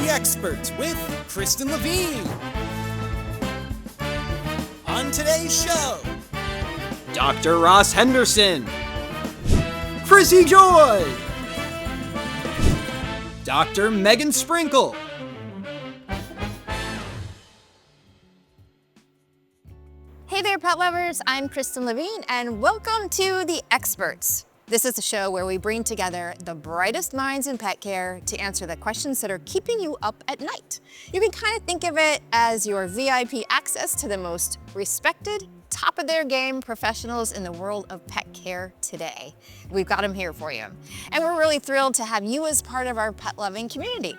The Experts with Kristen Lavine. On today's show, Dr. Ross Henderson, Chrissy Joy, Dr. Megan Sprinkle, Hey there, pet lovers. I'm Kristen Lavine, and welcome to The Experts. This is a show where we bring together the brightest minds in pet care to answer the questions that are keeping you up at night. You can kind of think of it as your VIP access to the most respected, top of their game professionals in the world of pet care today. We've got them here for you. And we're really thrilled to have you as part of our pet loving community.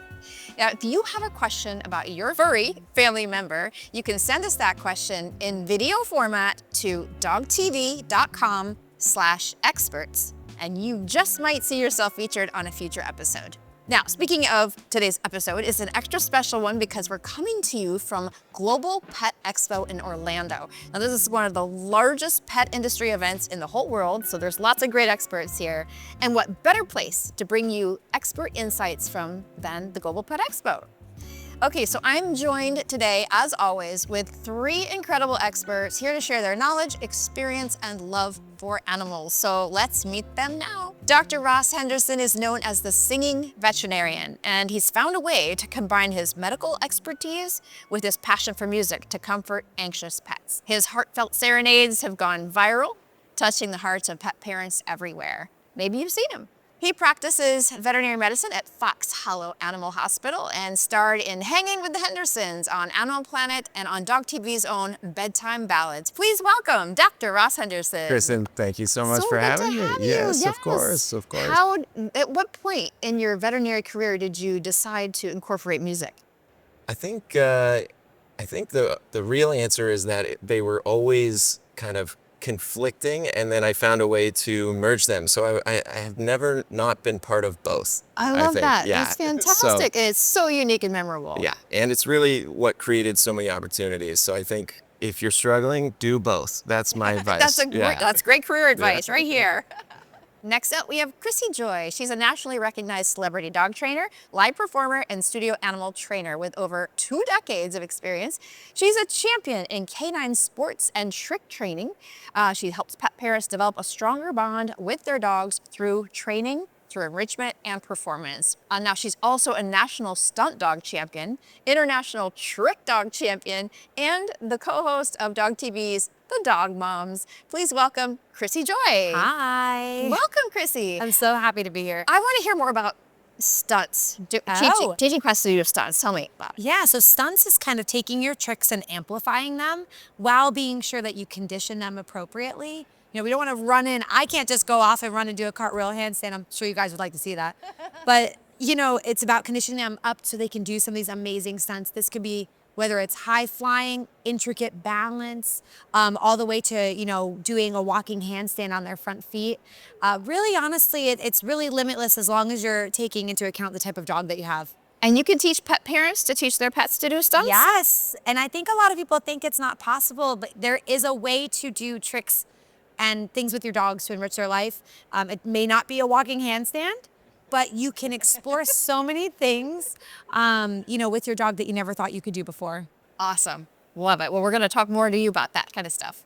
Now, if you have a question about your furry family member, you can send us that question in video format to dogtv.com/experts, and you just might see yourself featured on a future episode. Now, speaking of today's episode, it's an extra special one because we're coming to you from Global Pet Expo in Orlando. Now, this is one of the largest pet industry events in the whole world, so there's lots of great experts here. And what better place to bring you expert insights from than the Global Pet Expo? Okay, so I'm joined today, as always, with three incredible experts here to share their knowledge, experience, and love for animals. So let's meet them now. Dr. Ross Henderson is known as the singing veterinarian, and he's found a way to combine his medical expertise with his passion for music to comfort anxious pets. His heartfelt serenades have gone viral, touching the hearts of pet parents everywhere. Maybe you've seen him. He practices veterinary medicine at Fox Hollow Animal Hospital and starred in Hanging with the Hendersons on Animal Planet and on Dog TV's own Bedtime Ballads. Please welcome Dr. Ross Henderson. Kristen, thank you so much for having me. Yes, of course, of course. At what point in your veterinary career did you decide to incorporate music? I think the real answer is that they were always kind of conflicting, and then I found a way to merge them. So I have never not been part of both. I love that. Yeah. That's fantastic. And it's so unique and memorable. Yeah, and it's really what created so many opportunities. So I think if you're struggling, do both. That's my advice. That's great career advice right here. Next up, we have Chrissy Joy. She's a nationally recognized celebrity dog trainer, live performer, and studio animal trainer with over 2 decades of experience. She's a champion in canine sports and trick training. She helps pet parents develop a stronger bond with their dogs through training, through enrichment, and performance. Now, she's also a national stunt dog champion, international trick dog champion, and the co-host of Dog TV's The Dog Moms. Please welcome Chrissy Joy. Hi. Welcome, Chrissy. I'm so happy to be here. I want to hear more about stunts, teaching class to do stunts. Tell me about it. Yeah, so stunts is kind of taking your tricks and amplifying them while being sure that you condition them appropriately. You know, we don't want to run in. I can't just go off and run and do a cartwheel handstand. I'm sure you guys would like to see that. But, you know, it's about conditioning them up so they can do some of these amazing stunts. This could be whether it's high flying, intricate balance, all the way to, you know, doing a walking handstand on their front feet. Really, honestly, it's really limitless as long as you're taking into account the type of dog that you have. And you can teach pet parents to teach their pets to do stunts? Yes, and I think a lot of people think it's not possible, but there is a way to do tricks and things with your dogs to enrich their life. It may not be a walking handstand, but you can explore so many things, you know, with your dog that you never thought you could do before. Awesome. Love it. Well, we're going to talk more to you about that kind of stuff.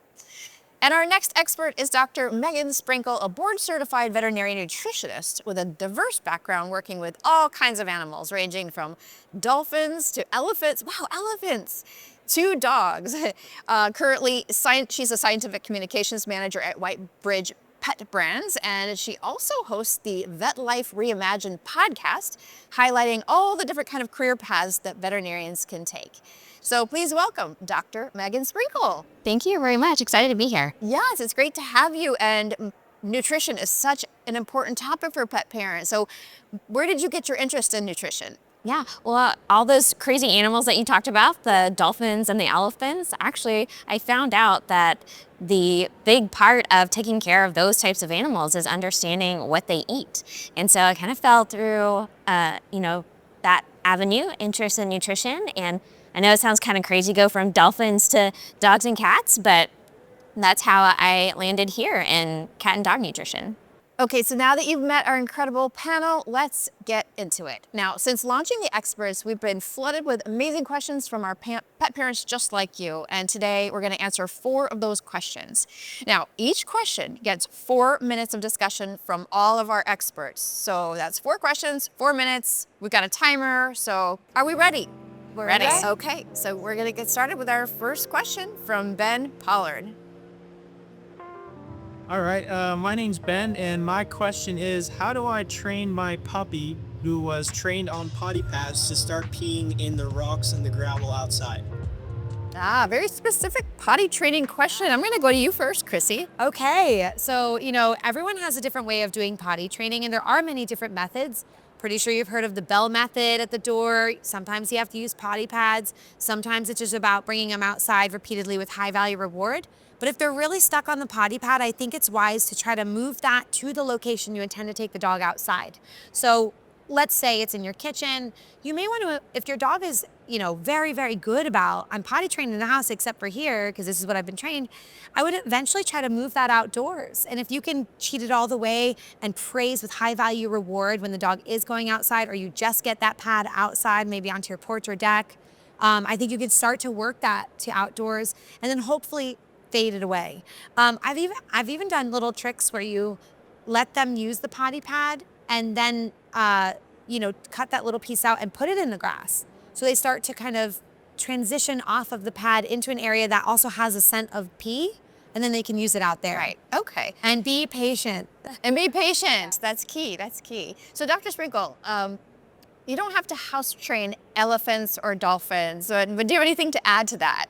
And our next expert is Dr. Megan Sprinkle, a board-certified veterinary nutritionist with a diverse background working with all kinds of animals, ranging from dolphins to elephants. Wow, elephants! To dogs. Currently, she's a scientific communications manager at White Bridge Pet Brands, and she also hosts the Vet Life Reimagined podcast, highlighting all the different kind of career paths that veterinarians can take. So please welcome Dr. Megan Sprinkle. Thank you very much. Excited to be here. Yes, it's great to have you, and nutrition is such an important topic for pet parents. So where did you get your interest in nutrition? Yeah, well, all those crazy animals that you talked about, the dolphins and the elephants, actually, I found out that the big part of taking care of those types of animals is understanding what they eat. And so I kind of fell through, you know, that avenue, interest in nutrition. And I know it sounds kind of crazy, go from dolphins to dogs and cats, but that's how I landed here in cat and dog nutrition. Okay, so now that you've met our incredible panel, let's get into it. Now, since launching the experts, we've been flooded with amazing questions from our pet parents just like you. And today we're going to answer 4 of those questions. Now, each question gets 4 minutes of discussion from all of our experts. So that's 4 questions, 4 minutes. We've got a timer. So are we ready? We're Ready. Okay, so we're going to get started with our first question from Ben Pollard. All right, my name's Ben, and my question is, how do I train my puppy who was trained on potty pads to start peeing in the rocks and the gravel outside? Ah, very specific potty training question. I'm going to go to you first, Chrissy. Okay, so, everyone has a different way of doing potty training, and there are many different methods. Pretty sure you've heard of the bell method at the door. Sometimes you have to use potty pads. Sometimes it's just about bringing them outside repeatedly with high value reward. But if they're really stuck on the potty pad, I think it's wise to try to move that to the location you intend to take the dog outside. So let's say it's in your kitchen. You may want to, if your dog is, very, very good about, I'm potty trained in the house except for here, because this is what I've been trained, I would eventually try to move that outdoors. And if you can cheat it all the way and praise with high value reward when the dog is going outside, or you just get that pad outside, maybe onto your porch or deck, I think you can start to work that to outdoors and then hopefully fade it away. I've even done little tricks where you let them use the potty pad and then cut that little piece out and put it in the grass. So they start to kind of transition off of the pad into an area that also has a scent of pee, and then they can use it out there. Right. Okay. And be patient. And be patient. That's key. That's key. So, Dr. Sprinkle, you don't have to house train elephants or dolphins, but do you have anything to add to that?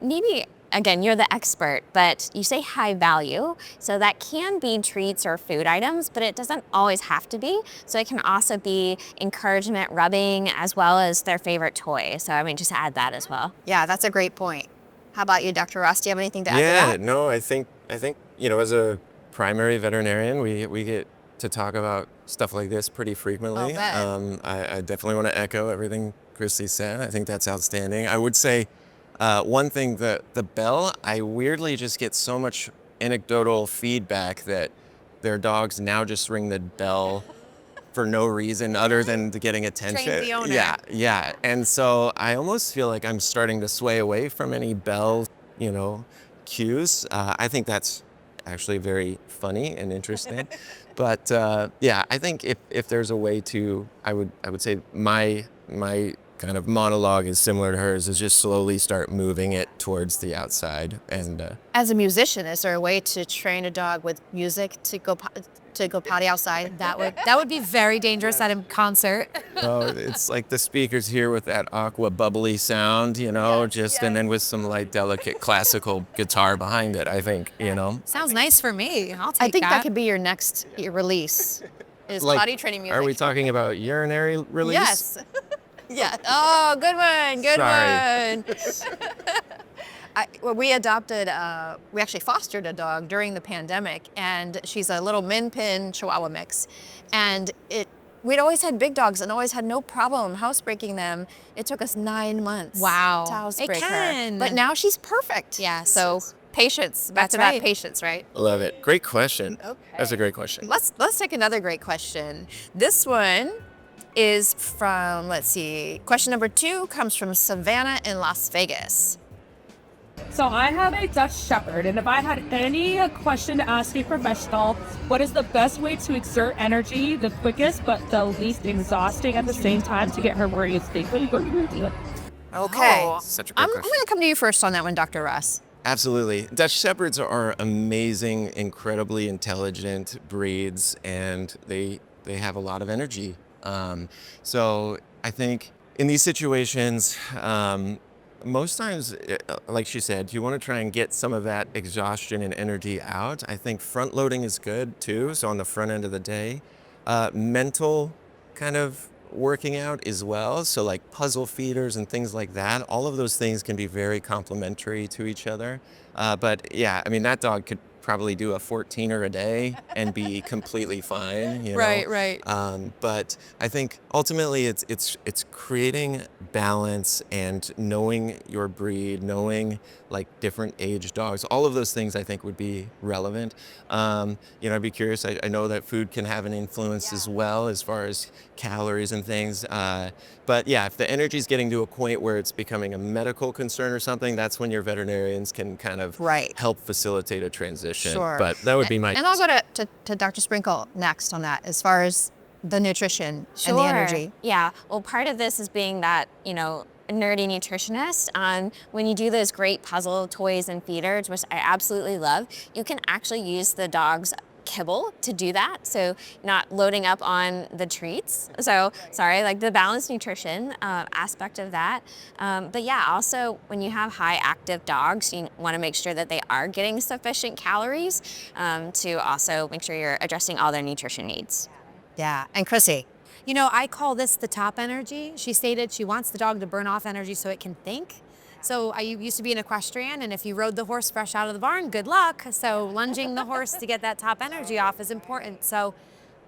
Maybe, again, you're the expert, but you say high value. So that can be treats or food items, but it doesn't always have to be. So it can also be encouragement, rubbing, as well as their favorite toy. So, just add that as well. Yeah, that's a great point. How about you, Dr. Ross? Do you have anything to add to that? No, I think as a primary veterinarian, we get to talk about stuff like this pretty frequently. I'll bet. I definitely want to echo everything Chrissy said. I think that's outstanding. I would say one thing, the bell, I weirdly just get so much anecdotal feedback that their dogs now just ring the bell for no reason other than getting attention. Train the owner. Yeah. And so I almost feel like I'm starting to sway away from any bell, cues. I think that's actually very funny and interesting. But I think if there's a way to, I would say my kind of monologue is similar to hers, is just slowly start moving it towards the outside. And As a musician, is there a way to train a dog with music to go potty outside? That would be very dangerous at a concert. it's like the speakers here with that aqua bubbly sound, and then with some light, delicate classical guitar behind it, I think, Sounds nice for me. I'll take I think that could be your next release. Is Like, potty training music. Are we talking about urinary release? Yes. Yeah. Oh, good one. Good one. We adopted, we actually fostered a dog during the pandemic, and she's a little Min Pin Chihuahua mix. And we'd always had big dogs and always had no problem housebreaking them. It took us 9 months. Wow. To housebreak It can. her. But now she's perfect. Yes. So patience. Back That's to right. that patience, right? Love it. Great question. Okay. That's a great question. Let's take another great question. This one is from, let's see, question number 2 comes from Savannah in Las Vegas. So I have a Dutch Shepherd, and if I had any question to ask a professional, what is the best way to exert energy, the quickest but the least exhausting at the same time to get her where you think? Okay. Such a great I'm question. going to come to you first on that one, Dr. Ross. Absolutely. Dutch Shepherds are amazing, incredibly intelligent breeds, and they have a lot of energy. So I think in these situations, most times, like she said, you want to try and get some of that exhaustion and energy out. I think front loading is good too. So on the front end of the day, mental kind of working out as well. So like puzzle feeders and things like that, all of those things can be very complementary to each other. But yeah, that dog could probably do a 14er a day and be completely fine, you know? Right. But I think ultimately it's creating balance and knowing your breed, knowing like different age dogs. All of those things I think would be relevant. You know, I'd be curious. I know that food can have an influence as well as far as calories and things. But yeah, if the energy is getting to a point where it's becoming a medical concern or something, that's when your veterinarians can kind of Right. help facilitate a transition. Sure. But that would be my. And I'll go to Dr. Sprinkle next on that as far as the nutrition and the energy. Yeah. Well, part of this is being that, you know, nerdy nutritionist. When you do those great puzzle toys and feeders, which I absolutely love, you can actually use the dog's kibble to do that. So not loading up on the treats. So sorry, like the balanced nutrition aspect of that. But yeah, also when you have high active dogs, you want to make sure that they are getting sufficient calories to also make sure you're addressing all their nutrition needs. Yeah. And Chrissy. You know, I call this the top energy. She stated she wants the dog to burn off energy so it can think. So I used to be an equestrian, and if you rode the horse fresh out of the barn, good luck. So lunging the horse to get that top energy off is important. So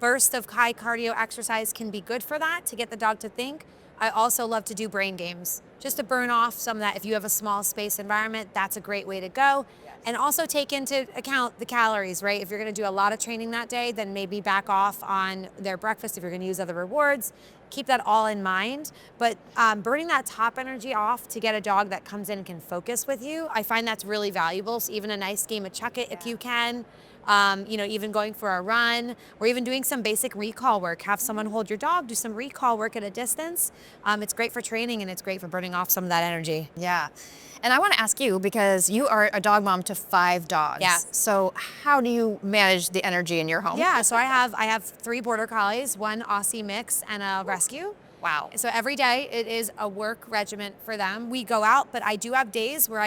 burst of high cardio exercise can be good for that, to get the dog to think. I also love to do brain games, just to burn off some of that. If you have a small space environment, that's a great way to go. And also take into account the calories, right? If you're gonna do a lot of training that day, then maybe back off on their breakfast if you're gonna use other rewards. Keep that all in mind. But burning that top energy off to get a dog that comes in and can focus with you, I find that's really valuable. So even a nice game of chuck it if you can. You know, even going for a run, or even doing some basic recall work. Have someone hold your dog, do some recall work at a distance. It's great for training, and it's great for burning off some of that energy. Yeah. And I want to ask you, because you are a dog mom to 5 dogs. Yeah. So how do you manage the energy in your home? Yeah, so I have 3 border collies, 1 Aussie mix, and a rescue. Wow. So every day it is a work regimen for them. We go out, but I do have days where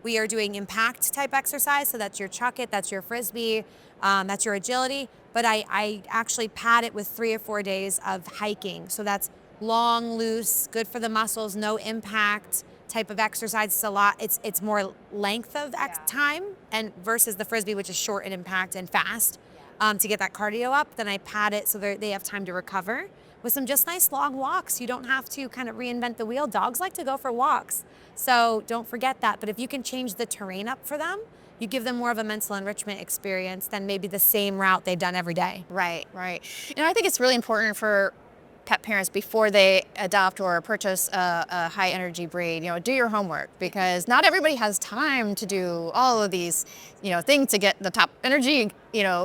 we are doing impact type exercise. So that's your chuck it, that's your frisbee, that's your agility. But I actually pad it with 3 or 4 days of hiking. So that's long, loose, good for the muscles, no impact type of exercise. It's a lot. It's more length of time, and versus the frisbee, which is short and impact and fast. To get that cardio up, then I pad it so they have time to recover with some just nice long walks. You don't have to kind of reinvent the wheel. Dogs like to go for walks, so don't forget that. But if you can change the terrain up for them, you give them more of a mental enrichment experience than maybe the same route they've done every day. Right. And I think it's really important for pet parents, before they adopt or purchase a high energy breed, do your homework, because not everybody has time to do all of these, things to get the top energy,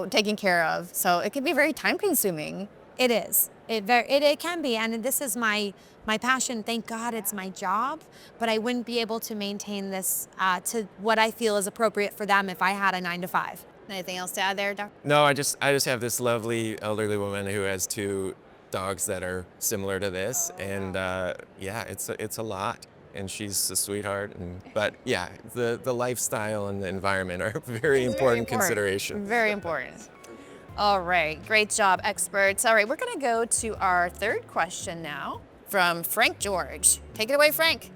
taken care of. So it can be very time consuming. It is. It can be, and this is my passion. Thank God it's my job, but I wouldn't be able to maintain this to what I feel is appropriate for them if I had a 9 to 5. Anything else to add there, Doc? No, I just have this lovely elderly woman who has 2 dogs that are similar to this, and yeah, it's a lot, and she's a sweetheart. But yeah, the lifestyle and the environment are very important consideration. Very important. All right, great job, experts. All right, we're gonna go to our 3rd question now from Frank George. Take it away, Frank.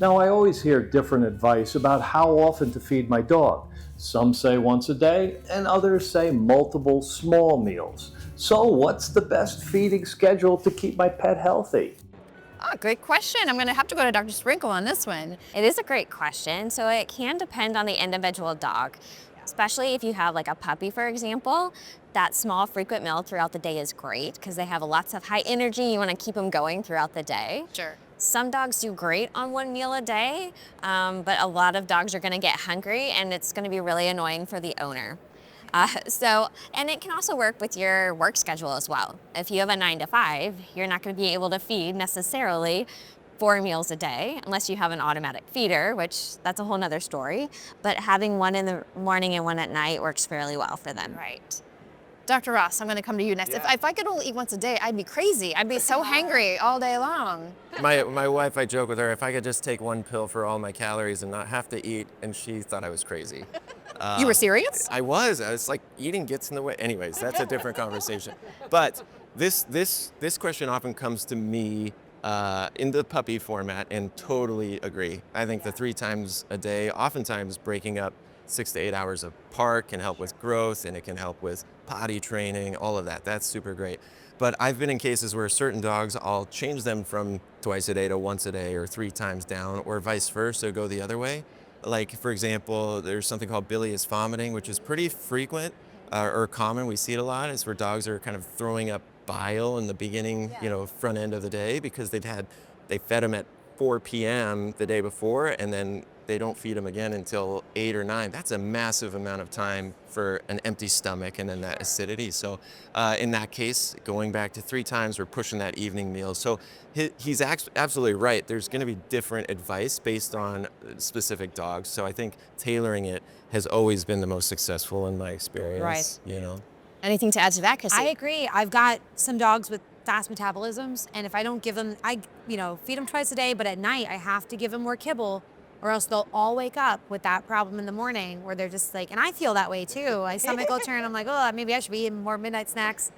Now, I always hear different advice about how often to feed my dog. Some say once a day, and others say multiple small meals. So what's the best feeding schedule to keep my pet healthy? Great question. I'm going to have to go to Dr. Sprinkle on this one. It is a great question. So it can depend on the individual dog, especially if you have like a puppy, for example. That small frequent meal throughout the day is great because they have lots of high energy. You want to keep them going throughout the day. Sure. Some dogs do great on 1 meal a day, but a lot of dogs are going to get hungry, and it's going to be really annoying for the owner. And it can also work with your work schedule as well. If you have a 9 to 5, you're not going to be able to feed necessarily 4 meals a day unless you have an automatic feeder, which that's a whole nother story. But having 1 in the morning and 1 at night works fairly well for them. Right. Dr. Ross, I'm going to come to you next. Yeah. If I could only eat once a day, I'd be crazy. I'd be so hangry all day long. My wife, I joke with her, if I could just take 1 pill for all my calories and not have to eat, and she thought I was crazy. You were serious? I was like, eating gets in the way. Anyways, that's a different conversation. But this question often comes to me in the puppy format, and totally agree. I think the 3 times a day, oftentimes breaking up 6 to 8 hours apart, can help with growth, and it can help with potty training, all of that. That's super great. But I've been in cases where certain dogs, I'll change them from twice a day to once a day or 3 times down, or vice versa, go the other way. Like, for example, there's something called bilious vomiting, which is pretty frequent or common. We see it a lot. It's where dogs are kind of throwing up bile in the beginning, front end of the day because they fed them at 4 p.m. the day before, and then they don't feed them again until 8 or 9. That's a massive amount of time for an empty stomach and then that acidity. So in that case, going back to 3 times, we're pushing that evening meal. So he's absolutely right. There's going to be different advice based on specific dogs. So I think tailoring it has always been the most successful in my experience. Right. Anything to add to that, Chrissy? I agree. I've got some dogs with fast metabolisms, and if I don't give them, feed them twice a day, but at night I have to give them more kibble, or else they'll all wake up with that problem in the morning where they're just like, and I feel that way too. My stomach will turn. I'm like, oh, maybe I should be eating more midnight snacks.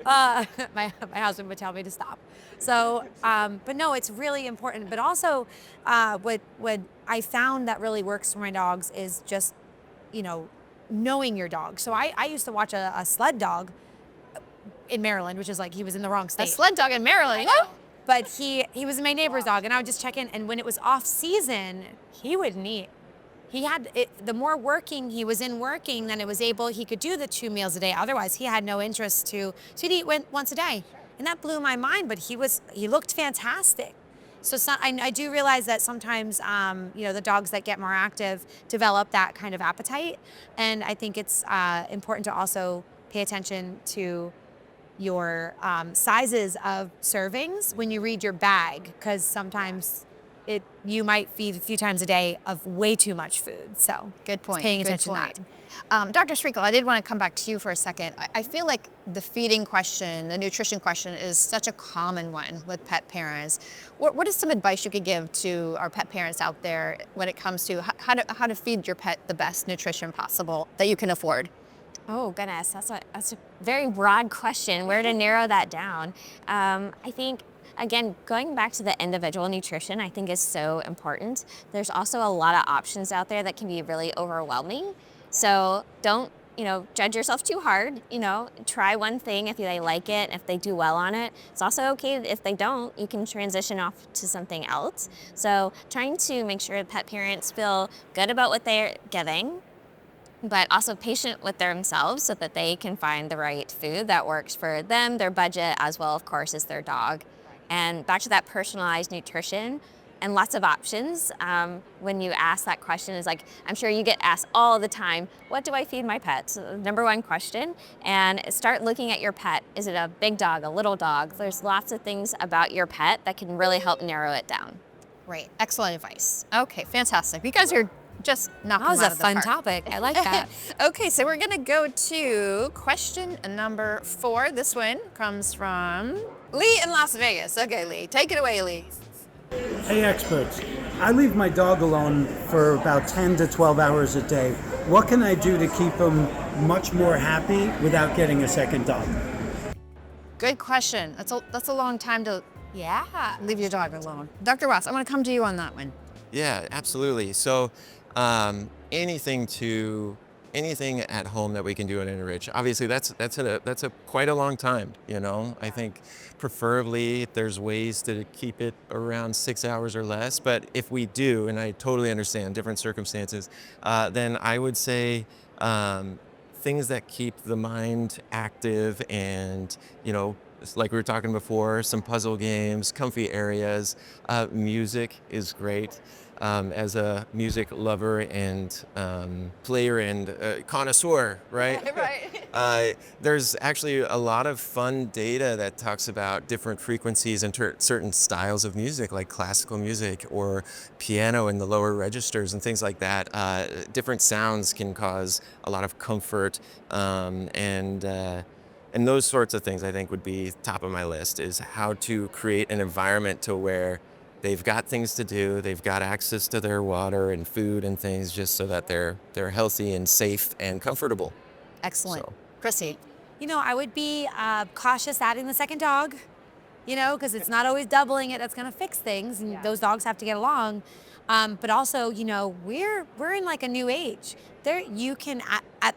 My husband would tell me to stop. So, but no, it's really important. But also, what I found that really works for my dogs is just, knowing your dog. So I used to watch a sled dog in Maryland, which is like he was in the wrong state. A sled dog in Maryland. But he was my neighbor's dog, and I would just check in. And when it was off season, he wouldn't eat. He had the more working he was in working, then he could do the 2 meals a day. Otherwise, he had no interest so he'd eat once a day, and that blew my mind. But he looked fantastic. So I do realize that sometimes, the dogs that get more active develop that kind of appetite, and I think it's important to also pay attention to your sizes of servings when you read your bag, because sometimes you might feed a few times a day of way too much food. So good point. Paying attention to that. Dr. Sprinkle, I did want to come back to you for a second. I feel like the feeding question, the nutrition question is such a common one with pet parents. What is some advice you could give to our pet parents out there when it comes to how to feed your pet the best nutrition possible that you can afford? Oh goodness, that's a very broad question. Where to narrow that down? I think, again, going back to the individual nutrition, I think is so important. There's also a lot of options out there that can be really overwhelming. So don't, judge yourself too hard. Try one thing if they like it, if they do well on it. It's also okay if they don't, you can transition off to something else. So trying to make sure pet parents feel good about what they're getting, but also patient with themselves so that they can find the right food that works for them, their budget, as well, of course, as their dog. And back to that personalized nutrition and lots of options. When you ask that question, is like, I'm sure you get asked all the time, what do I feed my pet? So number one question, and start looking at your pet. Is it a big dog, a little dog? There's lots of things about your pet that can really help narrow it down. Great, excellent advice. Okay, fantastic. You guys are just knocking That was out a of the fun park. topic. I like that. Okay, so we're gonna go to question number 4. This one comes from Lee in Las Vegas. Okay, Lee, take it away, Lee. Hey experts, I leave my dog alone for about 10 to 12 hours a day. What can I do to keep him much more happy without getting a second dog? Good question. That's a long time to leave your dog alone. Dr. Ross, I'm gonna come to you on that one. Yeah, absolutely. So anything at home that we can do at Enrich, obviously that's a quite a long time, I think preferably there's ways to keep it around 6 hours or less, but if we do, and I totally understand different circumstances, then I would say things that keep the mind active and, like we were talking before, some puzzle games, comfy areas, music is great. As a music lover and player and connoisseur, right? Right. There's actually a lot of fun data that talks about different frequencies and certain styles of music, like classical music or piano in the lower registers and things like that. Different sounds can cause a lot of comfort, and those sorts of things I think would be top of my list, is how to create an environment to where they've got things to do, they've got access to their water and food and things, just so that they're healthy and safe and comfortable. Excellent. So. Chrissy. I would be cautious adding the second dog, because it's not always doubling it that's going to fix things, and those dogs have to get along. But also, you know, we're in like a new age. There, you can at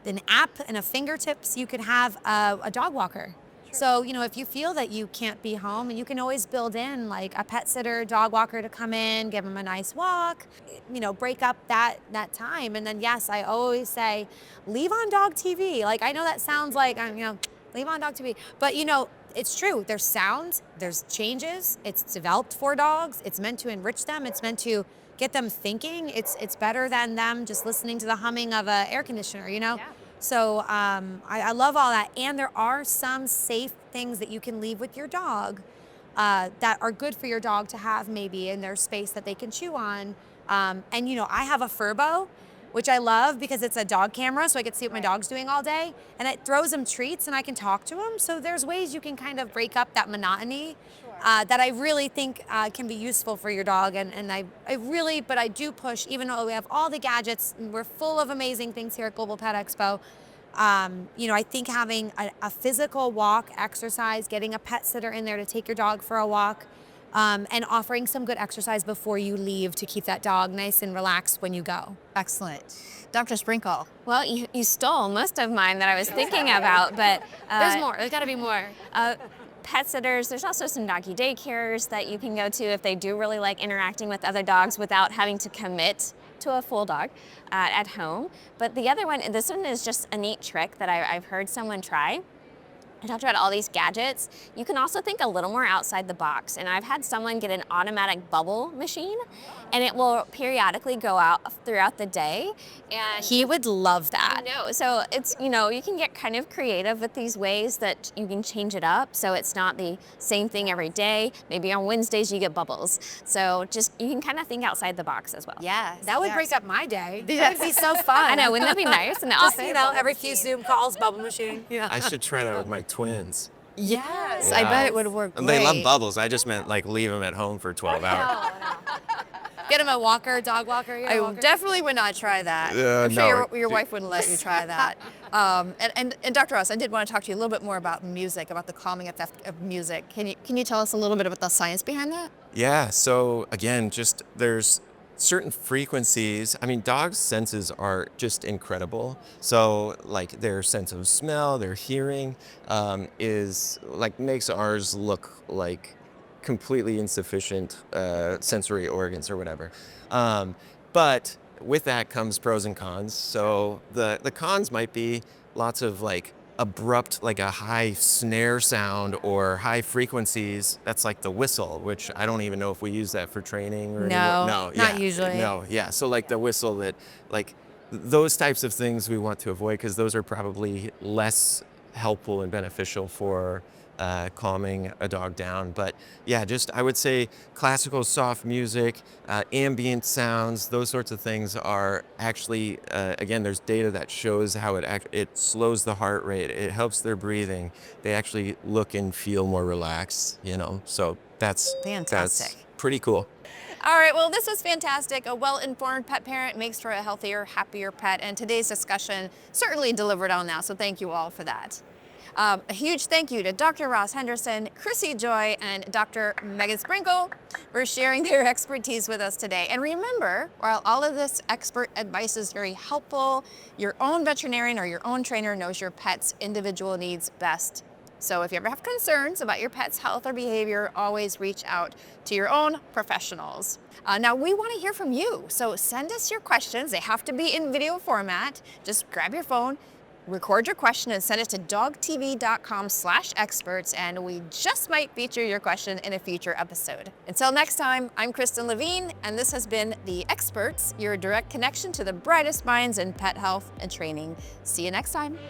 an app and a fingertips, you can have a dog walker. So, you know, if you feel that you can't be home, you can always build in like a pet sitter, dog walker to come in, give them a nice walk, you know, break up that time. And then, yes, I always say, leave on dog TV. Like, I know that sounds like, you know, leave on dog TV. But, you know, it's true. There's sounds, there's changes. It's developed for dogs. It's meant to enrich them. It's meant to get them thinking. It's better than them just listening to the humming of an air conditioner, you know? Yeah. So I love all that. And there are some safe things that you can leave with your dog that are good for your dog to have maybe in their space that they can chew on. And, you know, I have a Furbo, which I love because it's a dog camera, so I can see what my dog's doing all day. And it throws him treats and I can talk to him. So there's ways you can kind of break up that monotony that I really think can be useful for your dog. And I do push, even though we have all the gadgets, and we're full of amazing things here at Global Pet Expo, you know, I think having a physical walk exercise, getting a pet sitter in there to take your dog for a walk, and offering some good exercise before you leave to keep that dog nice and relaxed when you go. Excellent. Dr. Sprinkle. Well, you stole most of mine that I was thinking about, but There's more. There's got to be more. Pet sitters, there's also some doggy daycares that you can go to if they do really like interacting with other dogs without having to commit to a full dog at home. But the other one, this one is just a neat trick that I've heard someone try. I talked about all these gadgets. You can also think a little more outside the box. And I've had someone get an automatic bubble machine, and it will periodically go out throughout the day. And He would love that. I know. So it's, you know, you can get kind of creative with these ways that you can change it up. So it's not the same thing every day. Maybe on Wednesdays you get bubbles. So just, you can kind of think outside the box as well. Yes. That would yes. break up my day. That'd be so fun. I know, wouldn't that be nice in the Just, office? you know, every few Zoom calls, bubble machine. Yeah. I should try that with my twins. Yes, I Yeah. bet it would work great. They love bubbles. I just meant like leave them at home for 12 hours. Get him a walker, dog walker. You know, I walker. definitely would not try that. I'm sure no. your wife wouldn't let you try that. And Dr. Ross, I did want to talk to you a little bit more about music, about the calming effect of music. Can you tell us a little bit about the science behind that? Yeah, so again, just there's certain frequencies. I mean, dogs' senses are just incredible. So like their sense of smell, their hearing is like makes ours look like completely insufficient sensory organs or whatever. But with that comes pros and cons. So the cons might be lots of like abrupt, like a high snare sound or high frequencies. That's like the whistle, which I don't even know if we use that for training or No, no, not yeah, usually. No, yeah. So like the whistle that like those types of things we want to avoid because those are probably less helpful and beneficial for calming a dog down. But yeah, just I would say classical soft music, ambient sounds, those sorts of things are actually, again, there's data that shows how it slows the heart rate, it helps their breathing. They actually look and feel more relaxed, you know, so that's Fantastic. That's pretty cool. All right, well, this was fantastic. A well-informed pet parent makes for a healthier, happier pet, and today's discussion certainly delivered on that, so thank you all for that. A huge thank you to Dr. Ross Henderson, Chrissy Joy, and Dr. Megan Sprinkle for sharing their expertise with us today. And remember, while all of this expert advice is very helpful, your own veterinarian or your own trainer knows your pet's individual needs best. So if you ever have concerns about your pet's health or behavior, always reach out to your own professionals. Now, we want to hear from you, so send us your questions. They have to be in video format. Just grab your phone, record your question, and send it to dogtv.com/experts, and we just might feature your question in a future episode. Until next time, I'm Kristen Lavine, and this has been The Experts, your direct connection to the brightest minds in pet health and training. See you next time.